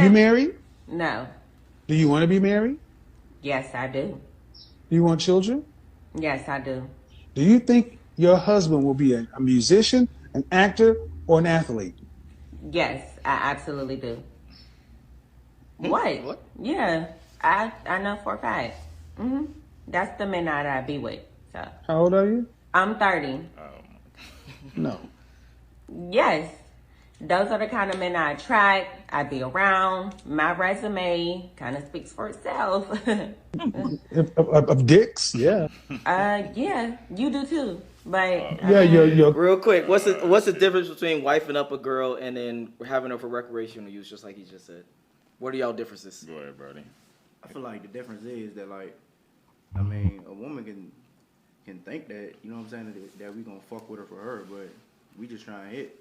you married? No. Do you want to be married? Yes, I do. Do you want children? Yes, I do. Do you think your husband will be a musician, an actor, or an athlete? Yes, I absolutely do. What? What? Yeah, I know for a fact. That's the men that I be with. So How old are you? I'm 30. No. Yes, those are the kind of men I attract. I be around. My resume kind of speaks for itself. Of dicks? Yeah. Yeah, you do too. But I Yeah, mean, you're Real quick, what's the difference between wifing up a girl and then having her for recreational use, just like he just said? What are y'all differences? Go ahead, Brody. I feel like the difference is that, like, I mean, a woman can think that, you know what I'm saying, that we gonna fuck with her for her, but we just trying to hit.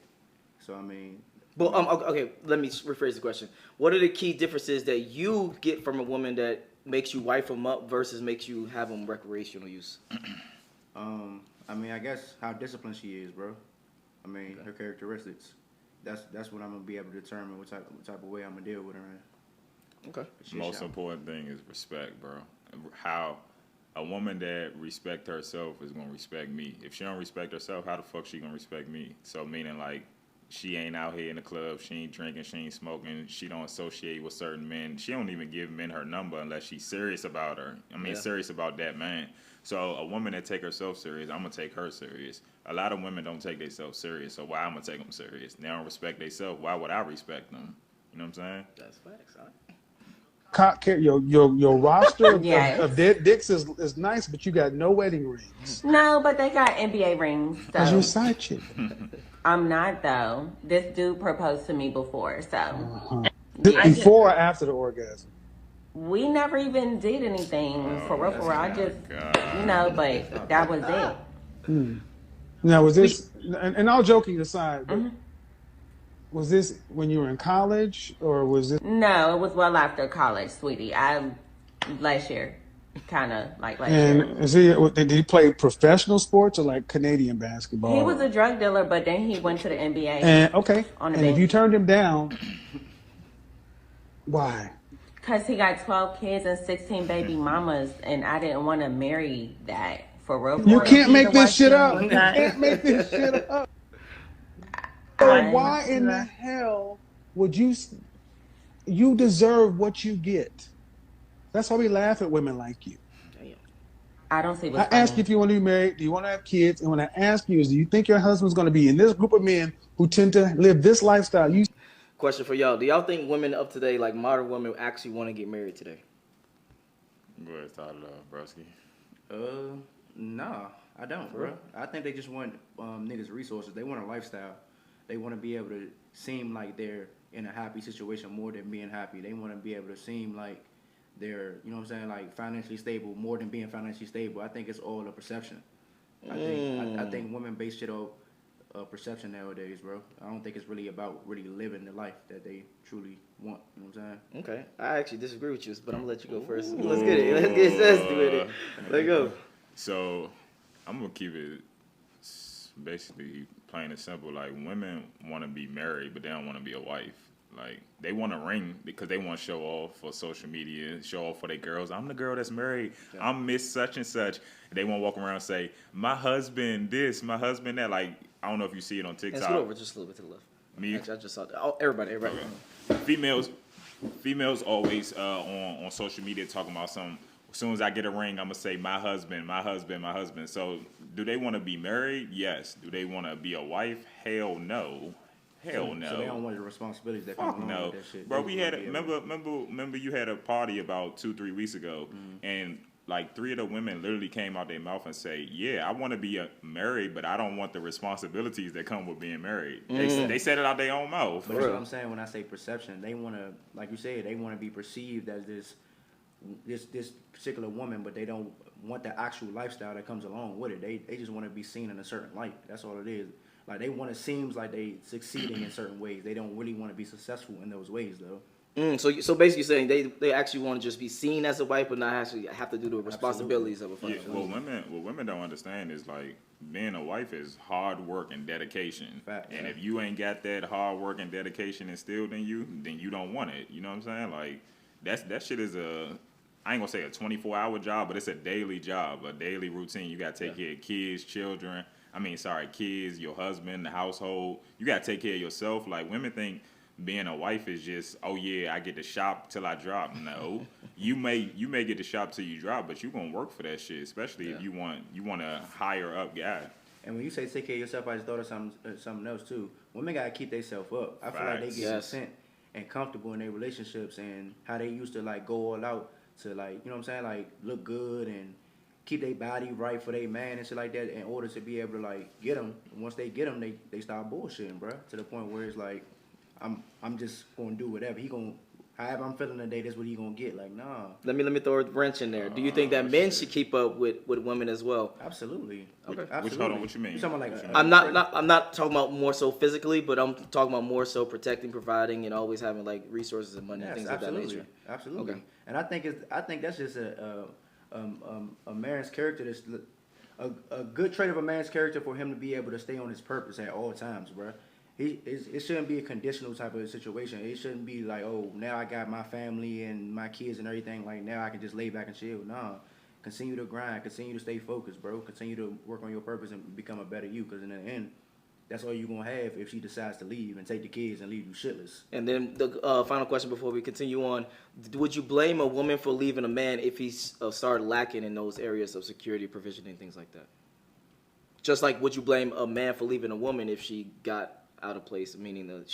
So I mean, Well, okay, let me rephrase the question. What are the key differences that you get from a woman that makes you wife them up versus makes you have them recreational use? I mean, I guess how disciplined she is, bro. I mean, her characteristics. That's what I'm gonna be able to determine what type of way I'm gonna deal with her in. Okay. Most important thing is respect, bro. How a woman that respect herself is gonna respect me. If she don't respect herself, how the fuck she gonna respect me? So meaning like she ain't out here in the club, she ain't drinking, she ain't smoking, she don't associate with certain men. She don't even give men her number unless she's serious about her. I mean, serious about that man. So a woman that take herself serious, I'm gonna take her serious. A lot of women don't take themselves serious, so why I'm gonna take them serious? They don't respect themselves. Why would I respect them? You know what I'm saying? That's facts, huh? your roster Yes. of dead dicks is nice, but you got no wedding rings. no, but they got NBA rings. Cause you're a So side chick. I'm not though. This dude proposed to me before, so Uh-huh. yeah. Before or after the orgasm? We never even did anything for real. For real. I just, but that was it. Now, was this, and all joking aside, but was this when you were in college, or was this? No, it was well after college, sweetie. Last year, kind of like last year. And did he play professional sports or like Canadian basketball? He was a drug dealer, but then he went to the NBA. And okay, on the and if you bench. turned him down, why? Because he got 12 kids and 16 baby mamas, and I didn't want to marry that for real. You for can't real. make this shit up. You can't make this shit up. So why in the hell would you deserve what you get? That's why we laugh at women like you. I don't see I what's ask you funny. if you want to be married, do you want to have kids? And when I ask you is, do you think your husband's going to be in this group of men who tend to live this lifestyle? Question for y'all. Do y'all think women of today, like modern women, actually want to get married today? Go ahead, start it off, broski. Nah, I don't, bro. I think they just want niggas resources. They want a lifestyle. They want to be able to seem like they're in a happy situation more than being happy. They want to be able to seem like they're, you know what I'm saying, like financially stable more than being financially stable. I think it's all a perception. I think women base shit off perception nowadays, bro. I don't think it's really about really living the life that they truly want. You know what I'm saying? Okay. I actually disagree with you, but I'm going to let you go first. Let's get it. Let's get zesty with it. Let's go. So I'm gonna keep it basically plain and simple. Like women want to be married, but they don't want to be a wife. Like they want a ring because they want to show off for social media, show off for their girls. I'm the girl that's married. Yeah. I'm Miss Such and Such. They want to walk around and say, my husband this, my husband that. Like I don't know if you see it on TikTok. Scoot over just a little bit to the left. Me? Actually, I just saw that. Oh, everybody. Okay. Females always on social media talking about something. As soon as I get a ring, I'm going to say, my husband, my husband, my husband. So do they want to be married? Yes. Do they want to be a wife? Hell no. Hell no. So they don't want the responsibilities that come along with that shit. Bro, we had remember you had a party about 2-3 weeks ago, and like 3 of the women literally came out their mouth and say, yeah, I want to be married, but I don't want the responsibilities that come with being married. They said it out their own mouth. But that's what I'm saying when I say perception. They want to, like you said, they want to be perceived as this particular woman, but they don't want the actual lifestyle that comes along with it. They just want to be seen in a certain light. That's all it is. Like they want to seem like they succeeding in certain ways. They don't really want to be successful in those ways though. So basically saying they actually want to just be seen as a wife, but not actually have to do the responsibilities of a Yeah, fucking what women don't understand is like being a wife is hard work and dedication. Facts. And if you ain't got that hard work and dedication instilled in you, then you don't want it. You know what I'm saying? Like that shit is I ain't gonna say a 24-hour job, but it's a daily job, a daily routine. You gotta take care of kids, children. Kids, your husband, the household. You gotta take care of yourself. Like women think being a wife is just, oh yeah, I get to shop till I drop. No, you may get to shop till you drop, but you gonna work for that shit, especially if you want a higher up guy. And when you say take care of yourself, I just thought of something else too. Women gotta keep themselves up. I feel like they get content and comfortable in their relationships and how they used to like go all out to like, you know what I'm saying, like look good and keep their body right for their man and shit like that in order to be able to like get them. And once they get them, they start bullshitting, bro. To the point where it's like, I'm just gonna do whatever however I'm feeling today. That's what he gonna get. Like, nah. Let me throw a wrench in there. Do you think that men should keep up with women as well? Absolutely. Okay. Absolutely. Hold on, what you mean? You talking about like? I'm not talking about more so physically, but I'm talking about more so protecting, providing, and always having like resources and money and things of that nature. Absolutely. Okay. And I think that's just a man's character. That's a good trait of a man's character for him to be able to stay on his purpose at all times, bro. It shouldn't be a conditional type of situation. It shouldn't be like, oh, now I got my family and my kids and everything. Like, now I can just lay back and chill. Nah. Continue to grind. Continue to stay focused, bro. Continue to work on your purpose and become a better you. Because in the end, that's all you're going to have if she decides to leave and take the kids and leave you shitless. And then the final question before we continue on. Would you blame a woman for leaving a man if he started lacking in those areas of security, provisioning, things like that? Just like would you blame a man for leaving a woman if she got out of place, meaning that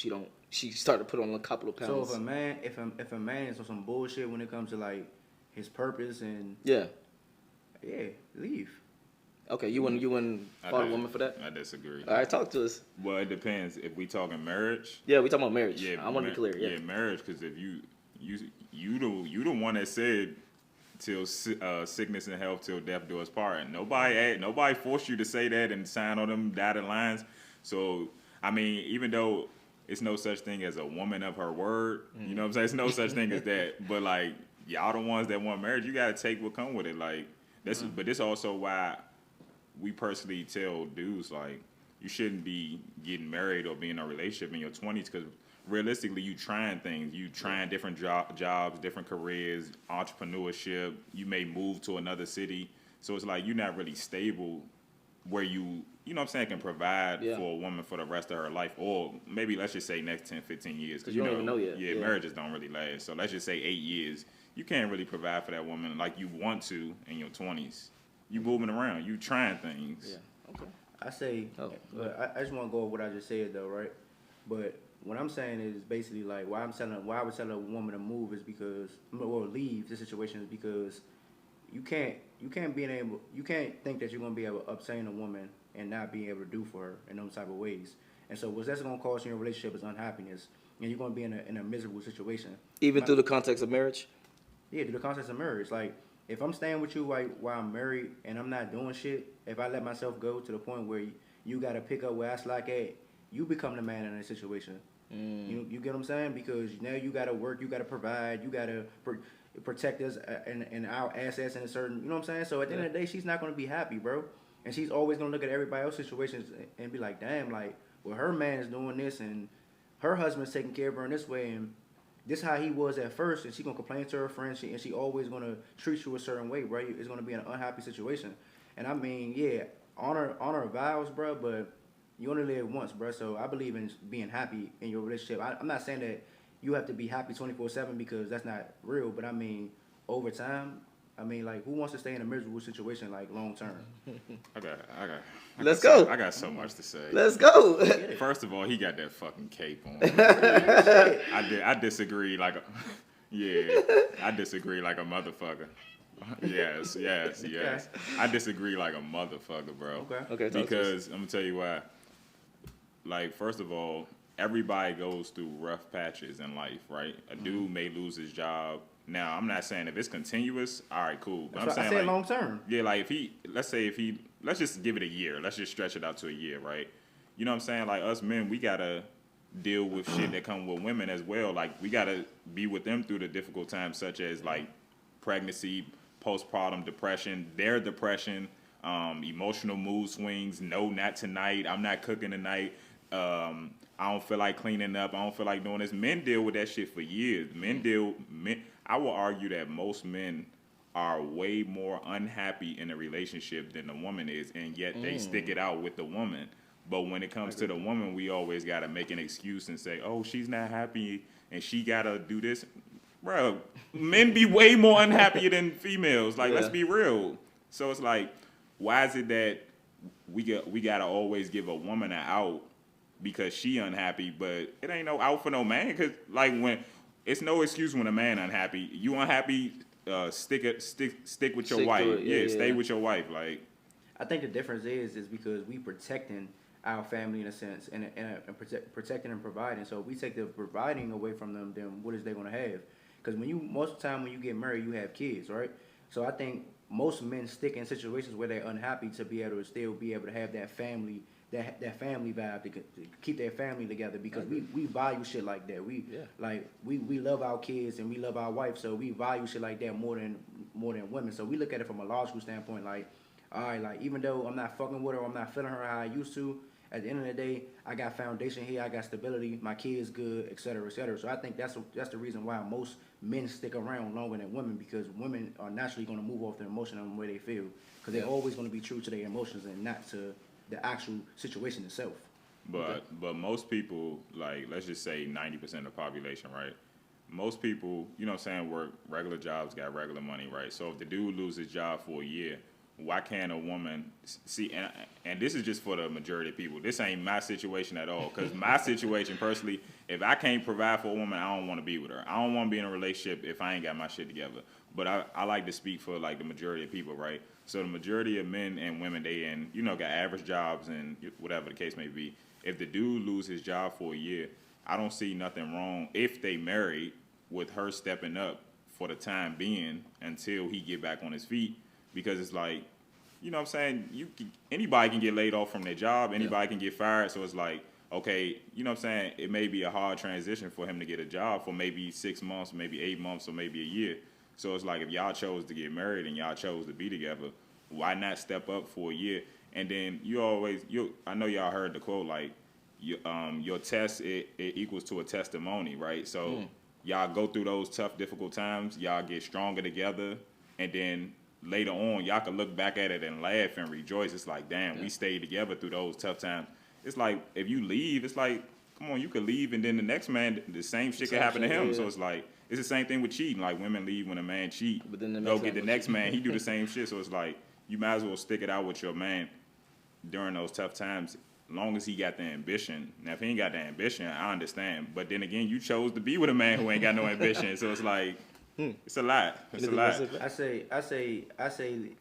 she started to put on a couple of pounds? So if a man is on some bullshit when it comes to like his purpose and leave. Okay, you wouldn't fault a woman for that? I disagree. All right, talk to us. Well, it depends. If we talking marriage, yeah, we talking about marriage. Yeah, I want to be clear. Yeah, marriage. Because if you the one that said till sickness and health till death do us part. And nobody forced you to say that and sign on them dotted lines. So I mean, even though it's no such thing as a woman of her word, you know what I'm saying? It's no such thing as that. But like y'all the ones that want marriage, you gotta take what come with it. Like but this also why we personally tell dudes like you shouldn't be getting married or being in a relationship in your 20s because realistically you trying things, you trying different jobs, different careers, entrepreneurship. You may move to another city, so it's like you're not really stable where you know what I'm saying, can provide for a woman for the rest of her life, or maybe let's just say next 10, 15 years. Because you don't even know yet. Yeah, marriages don't really last. So let's just say 8 years. You can't really provide for that woman like you want to in your 20s. You moving around. You trying things. Yeah, okay. I say, but I just want to go over what I just said though, right? But what I'm saying is basically like why I would tell a woman to move is because, or leave the situation is because you can't think that you're gonna be able to obtain a woman and not be able to do for her in those type of ways. And so what that's gonna cause in your relationship is unhappiness, and you're gonna be in a miserable situation. Even through the context of marriage. Yeah, through the context of marriage. Like if I'm staying with you while I'm married and I'm not doing shit, if I let myself go to the point where you gotta pick up where I slack at, you become the man in that situation. You get what I'm saying? Because now you gotta work, you gotta provide, you gotta protect us and our assets in a certain, you know what I'm saying? So at the end of the day, she's not gonna be happy, bro. And she's always gonna look at everybody else's situations and be like, damn, like, well, her man is doing this and her husband's taking care of her in this way, and this how he was at first, and she gonna complain to her friends, and she always gonna treat you a certain way, bro. It's gonna be an unhappy situation. And I mean, yeah, honor vows, bro, but you only live once, bro. So I believe in being happy in your relationship. I'm not saying that you have to be happy 24/7 because that's not real, but I mean, over time, I mean, like, who wants to stay in a miserable situation like long term? Let's go. I got so much to say. Let's go. First of all, he got that fucking cape on. I disagree like I disagree like a motherfucker. Yes. I disagree like a motherfucker, bro. Okay. Because I'm gonna tell you why. Like, first of all, everybody goes through rough patches in life, right? A dude may lose his job. Now, I'm not saying if it's continuous, all right, cool. But I'm saying, I said like, long term. Yeah, like let's just give it a year. Let's just stretch it out to a year, right? You know what I'm saying? Like us men, we gotta deal with shit that come with women as well. Like, we gotta be with them through the difficult times, such as like pregnancy, postpartum depression, their depression, emotional mood swings. No, not tonight. I'm not cooking tonight. I don't feel like cleaning up. I don't feel like doing this. Men deal with that shit for years. I will argue that most men are way more unhappy in a relationship than the woman is, and yet they stick it out with the woman. But when it comes to the woman, we always got to make an excuse and say, oh, she's not happy and she got to do this. Bro, men be way more unhappy than females. Like, let's be real. So it's like, why is it that we got to always give a woman an out because she unhappy, but it ain't no out for no man? Because, like, when it's no excuse when a man unhappy. You unhappy, stick with your wife. Stay with your wife. Like, I think the difference is because we protecting our family in a sense, and protecting and providing. So if we take the providing away from them, then what is they gonna have? Because most of the time when you get married, you have kids, right? So I think most men stick in situations where they're unhappy to be able to still be able to have that family, that family vibe to keep their family together, because we value shit like that. We love our kids and we love our wife, so we value shit like that more than women. So we look at it from a logical standpoint, like, all right, like, even though I'm not fucking with her, I'm not feeling her how I used to, at the end of the day, I got foundation here, I got stability, my kid's good, et cetera, et cetera. So I think that's the reason why most men stick around longer than women, because women are naturally going to move off their emotion and the way they feel, because they're always going to be true to their emotions and not to the actual situation itself. But most people, like, let's just say 90% of the population, right? Most people, you know what I'm saying, work regular jobs, got regular money, right? So if the dude loses his job for a year, why can't a woman see, and this is just for the majority of people, this ain't my situation at all, because my situation personally, if I can't provide for a woman, I don't want to be with her. I don't want to be in a relationship if I ain't got my shit together. But I like to speak for, like, the majority of people, right? So the majority of men and women, they got average jobs and whatever the case may be. If the dude loses his job for a year, I don't see nothing wrong if they married with her stepping up for the time being until he get back on his feet. Because it's like, you know what I'm saying, anybody can get laid off from their job, anybody can get fired, so it's like, okay, you know what I'm saying, it may be a hard transition for him to get a job for maybe 6 months, maybe 8 months, or maybe a year. So it's like, if y'all chose to get married and y'all chose to be together, why not step up for a year? And then I know y'all heard the quote, like, your test, it equals to a testimony, right? So y'all go through those tough, difficult times, y'all get stronger together, and then later on, y'all can look back at it and laugh and rejoice. It's like, damn, we stayed together through those tough times. It's like, if you leave, it's like, come on, you could leave, and then the next man, the same shit could happen to him. So it's like, it's the same thing with cheating. Like, women leave when a man cheat, but then go get the next man, he do the same shit. So it's like, you might as well stick it out with your man during those tough times, as long as he got the ambition. Now, if he ain't got the ambition, I understand. But then again, you chose to be with a man who ain't got no ambition. So it's like, it's a lot. It's a lot. I say,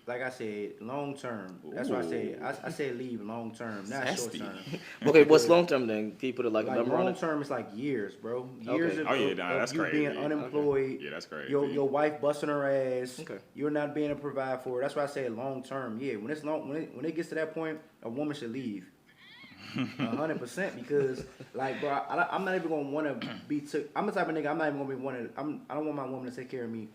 like I said, long term. That's why I say leave long term, not short term. Okay, what's long term then? Can you put it like a number on it? Long term is like years, bro. Years of that's you crazy. being unemployed. Yeah, that's crazy. Your wife busting her ass. Okay. You're not being able to provide for her. That's why I say long term. Yeah, when it's long, when it gets to that point, a woman should leave. 100%, because, like, bro, I'm not even gonna want to be took. I'm the type of nigga, I'm not even gonna be wanted. I don't want my woman to take care of me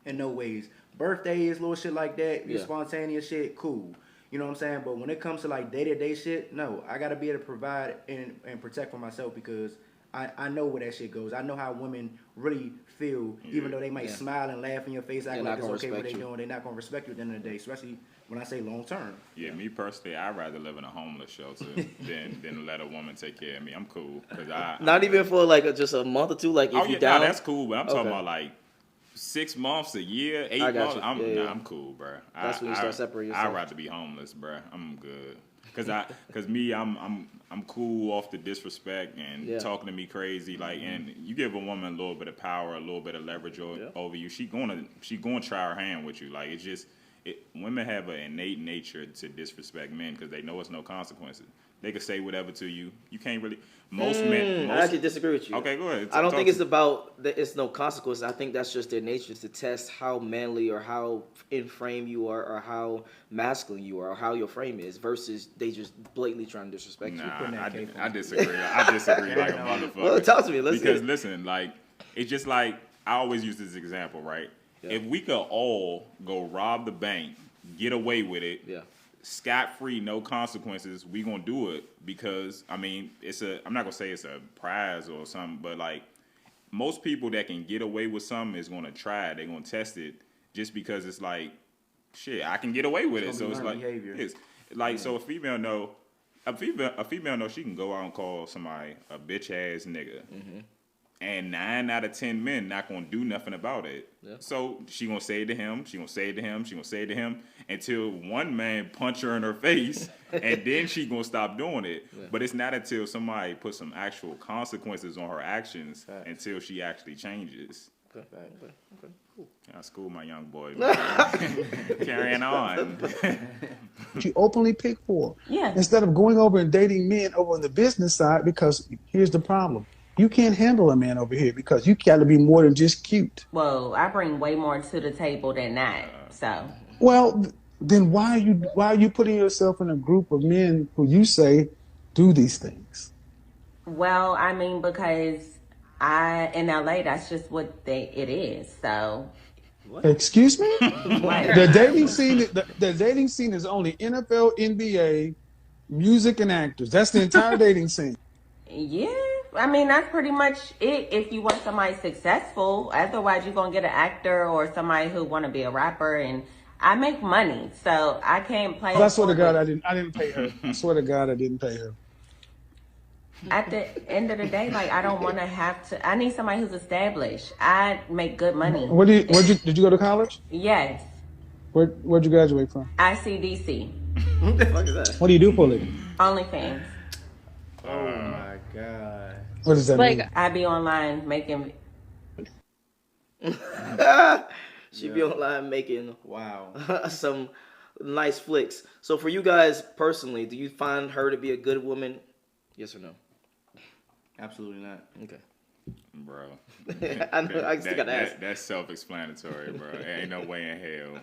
in no ways. Birthdays, little shit like that, spontaneous shit, cool. You know what I'm saying? But when it comes to, like, day-to-day shit, no, I gotta be able to provide and protect for myself, because I know where that shit goes. I know how women really feel, even though they might smile and laugh in your face, act like it's okay what they doing. They're not gonna respect you at the end of the day, especially when I say long term. Yeah, me personally, I'd rather live in a homeless shelter than let a woman take care of me. I'm cool, cause not even for like just a month or two. Like, if you down, that's cool. But I'm talking about like 6 months, a year, 8 months. I'm cool, bro. That's when you start separating yourself. I'd rather be homeless, bro. I'm good. Cause I'm cool off the disrespect and talking to me crazy, like, and you give a woman a little bit of power, a little bit of leverage over you, she gonna try her hand with you. Like, it's just, women have an innate nature to disrespect men because they know it's no consequences. They could say whatever to you. You can't really. Most men. I actually disagree with you. Okay, go ahead. I don't think it's about that. It's no consequence. I think that's just their nature to test how manly or how in frame you are, or how masculine you are, or how your frame is. Versus they just blatantly trying to disrespect you. Nah, I disagree. I disagree like a motherfucker. Well, talk to me. Let's because listen, like it's just like I always use this example, right? Yeah. If we could all go rob the bank, get away with it, Yeah. scot-free, no consequences, we gonna do it because I mean I'm not gonna say it's a prize or something, but like most people that can get away with something is gonna try it, they're gonna test it just because it's like shit, I can get away with it. So it's like behavior. it's like so a female know she can go out and call somebody a bitch ass nigga. And 9 out of 10 men not gonna do nothing about it. Yeah. So she gonna say it to him, she gonna say it to him, she gonna say it to him until one man punch her in her face, and then she gonna stop doing it. Yeah. But it's not until somebody puts some actual consequences on her actions until she actually changes. Okay, cool. I school my young boy. Carrying on. You openly pick for. Yeah. Instead of going over and dating men over on the business side, because here's the problem. You can't handle a man over here because you got to be more than just cute. Well, I bring way more to the table than that. So. Well, then why are you putting yourself in a group of men who you say do these things? Well, I mean, because in LA, that's just what it is. So. What? Excuse me? What? The dating scene is only NFL, NBA, music, and actors. That's the entire dating scene. Yeah, I mean, that's pretty much it if you want somebody successful. Otherwise, you're going to get an actor or somebody who want to be a rapper. And I make money, so I can't play. I swear to God, I didn't pay her. I swear to God, I didn't pay her. At the end of the day, like, I don't want to have to. I need somebody who's established. I make good money. Did you go to college? Yes. Where'd you graduate from? ICDC. What the fuck is that? What do you do for a living? OnlyFans. Oh my God. What does that mean? I be online making. She be online making wow some nice flicks. So for you guys personally, do you find her to be a good woman? Yes or no? Absolutely not. Okay. Bro. I know. I still gotta ask. That's self-explanatory, bro. Ain't no way in hell.